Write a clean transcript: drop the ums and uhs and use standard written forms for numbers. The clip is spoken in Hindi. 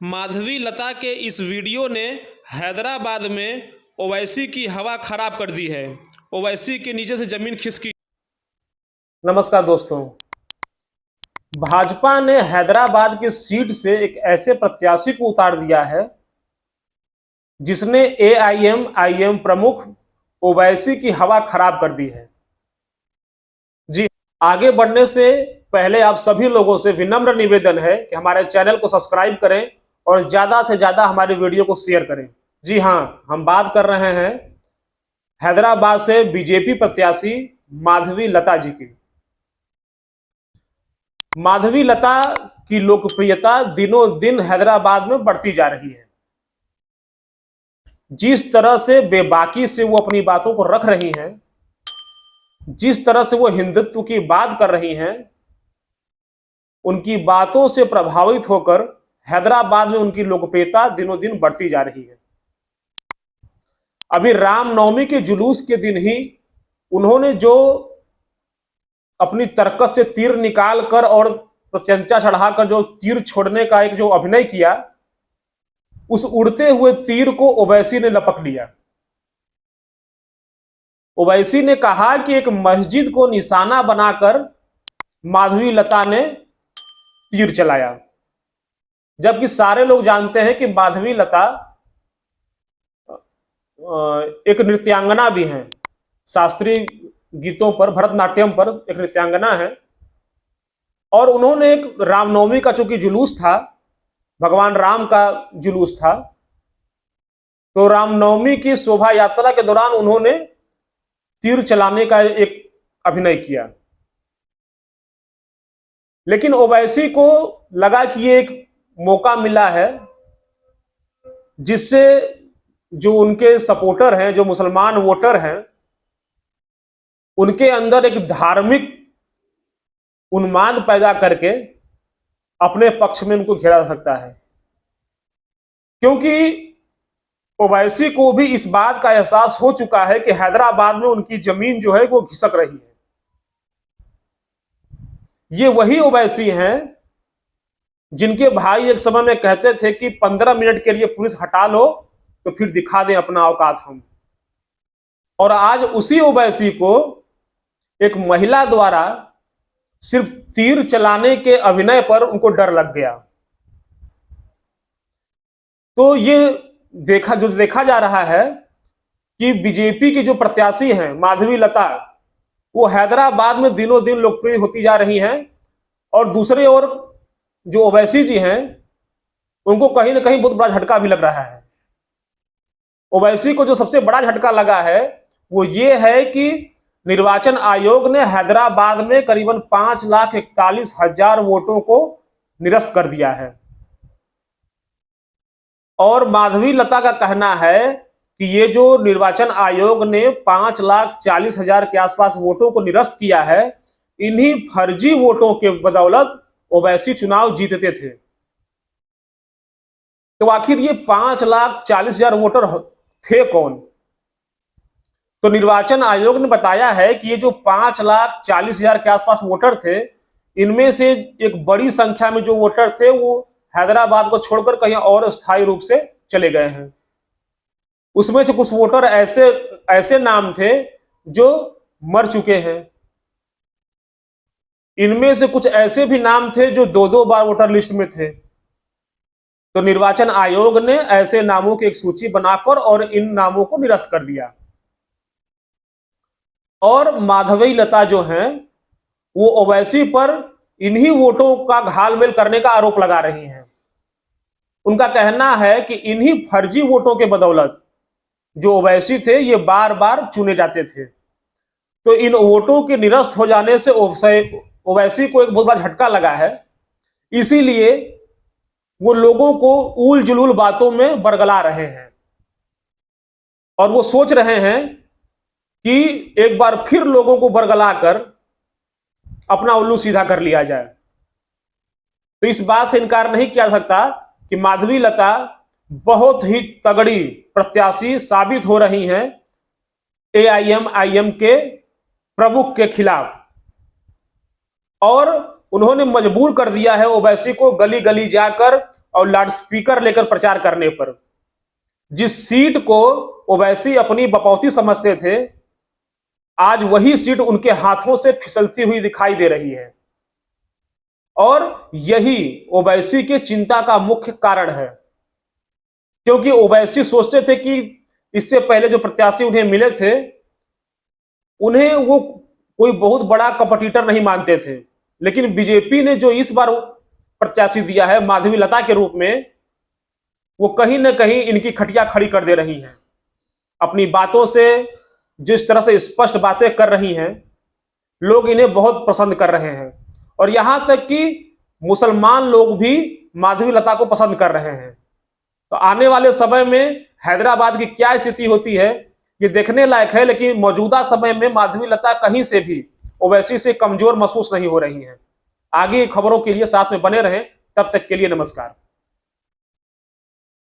माधवी लता के इस वीडियो ने हैदराबाद में ओवैसी की हवा खराब कर दी है। ओवैसी के नीचे से जमीन खिसकी। नमस्कार दोस्तों, भाजपा ने हैदराबाद की सीट से एक ऐसे प्रत्याशी को उतार दिया है जिसने एआईएम प्रमुख ओवैसी की हवा खराब कर दी है। जी, आगे बढ़ने से पहले आप सभी लोगों से विनम्र निवेदन है कि हमारे चैनल को सब्सक्राइब करें और ज्यादा से ज्यादा हमारे वीडियो को शेयर करें। जी हाँ, हम बात कर रहे हैं हैदराबाद से बीजेपी प्रत्याशी माधवी लता जी की। माधवी लता की लोकप्रियता दिनों दिन हैदराबाद में बढ़ती जा रही है। जिस तरह से बेबाकी से वो अपनी बातों को रख रही हैं, जिस तरह से वो हिंदुत्व की बात कर रही हैं, उनकी बातों से प्रभावित होकर हैदराबाद में उनकी लोकप्रियता दिनों दिन बढ़ती जा रही है। अभी रामनवमी के जुलूस के दिन ही उन्होंने जो अपनी तरकस से तीर निकाल कर और प्रत्यंचा चढ़ाकर जो तीर छोड़ने का एक जो अभिनय किया, उस उड़ते हुए तीर को ओवैसी ने लपक लिया। ओवैसी ने कहा कि एक मस्जिद को निशाना बनाकर माधवी लता ने तीर चलाया, जबकि सारे लोग जानते हैं कि माधवी लता एक नृत्यांगना भी हैं। शास्त्रीय गीतों पर, भरतनाट्यम पर एक नृत्यांगना है। और उन्होंने एक रामनवमी का चूंकि जुलूस था, भगवान राम का जुलूस था, तो रामनवमी की शोभा यात्रा के दौरान उन्होंने तीर चलाने का एक अभिनय किया। लेकिन ओवैसी को लगा कि ये एक मौका मिला है जिससे जो उनके सपोर्टर हैं, जो मुसलमान वोटर हैं, उनके अंदर एक धार्मिक उन्माद पैदा करके अपने पक्ष में उनको घेरा जा सकता है। क्योंकि ओवैसी को भी इस बात का एहसास हो चुका है कि हैदराबाद में उनकी जमीन जो है वो खिसक रही है। ये वही ओवैसी हैं जिनके भाई एक समय में कहते थे कि 15 मिनट के लिए पुलिस हटा लो तो फिर दिखा दें अपना औकात हम। और आज उसी ओवैसी को एक महिला द्वारा सिर्फ तीर चलाने के अभिनय पर उनको डर लग गया। तो ये देखा जा रहा है कि बीजेपी की जो प्रत्याशी हैं माधवी लता, वो हैदराबाद में दिनों दिन लोकप्रिय होती जा रही हैं। और दूसरी ओर जो ओवैसी जी हैं, उनको कहीं ना कहीं बहुत बड़ा झटका भी लग रहा है। ओवैसी को जो सबसे बड़ा झटका लगा है वो ये है कि निर्वाचन आयोग ने हैदराबाद में करीबन 5,41,000 वोटों को निरस्त कर दिया है। और माधवी लता का कहना है कि ये जो निर्वाचन आयोग ने 5,40,000 के आसपास वोटों को निरस्त किया है, इन्हीं फर्जी वोटों के बदौलत ओवैसी चुनाव जीतते थे। तो आखिर ये 5,40,000 वोटर थे कौन? तो निर्वाचन आयोग ने बताया है कि ये जो 5,40,000 के आसपास वोटर थे, इनमें से एक बड़ी संख्या में जो वोटर थे वो हैदराबाद को छोड़कर कहीं और स्थायी रूप से चले गए हैं। उसमें से कुछ वोटर ऐसे नाम थे जो मर चुके हैं। इनमें से कुछ ऐसे भी नाम थे जो 2-2 बार वोटर लिस्ट में थे। तो निर्वाचन आयोग ने ऐसे नामों की एक सूची बनाकर और इन नामों को निरस्त कर दिया। और माधवी लता जो हैं, वो ओवैसी पर इन्हीं वोटों का घालमेल करने का आरोप लगा रही हैं। उनका कहना है कि इन्हीं फर्जी वोटों के बदौलत जो ओवैसी थे ये बार बार चुने जाते थे। तो इन वोटों के निरस्त हो जाने से ओवैसी को एक बहुत बड़ा झटका लगा है। इसीलिए वो लोगों को उल जुलूल बातों में बरगला रहे हैं और वो सोच रहे हैं कि एक बार फिर लोगों को बरगला कर अपना उल्लू सीधा कर लिया जाए। तो इस बात से इनकार नहीं किया जा सकता कि माधवी लता बहुत ही तगड़ी प्रत्याशी साबित हो रही हैं एआईएम के प्रमुख के खिलाफ। और उन्होंने मजबूर कर दिया है ओवैसी को गली गली जाकर और लाउडस्पीकर लेकर प्रचार करने पर। जिस सीट को ओवैसी अपनी बपौती समझते थे, आज वही सीट उनके हाथों से फिसलती हुई दिखाई दे रही है। और यही ओवैसी की चिंता का मुख्य कारण है, क्योंकि ओवैसी सोचते थे कि इससे पहले जो प्रत्याशी उन्हें मिले थे, उन्हें वो कोई बहुत बड़ा कंपटीटर नहीं मानते थे। लेकिन बीजेपी ने जो इस बार प्रत्याशी दिया है माधवी लता के रूप में, वो कहीं ना कहीं इनकी खटिया खड़ी कर दे रही हैं। अपनी बातों से जिस तरह से स्पष्ट बातें कर रही हैं, लोग इन्हें बहुत पसंद कर रहे हैं। और यहां तक कि मुसलमान लोग भी माधवी लता को पसंद कर रहे हैं। तो आने वाले समय में हैदराबाद की क्या स्थिति होती है, ये देखने लायक है। लेकिन मौजूदा समय में माधवी लता कहीं से भी ओवैसी से कमजोर महसूस नहीं हो रही हैं। आगे खबरों के लिए साथ में बने रहें। तब तक के लिए नमस्कार।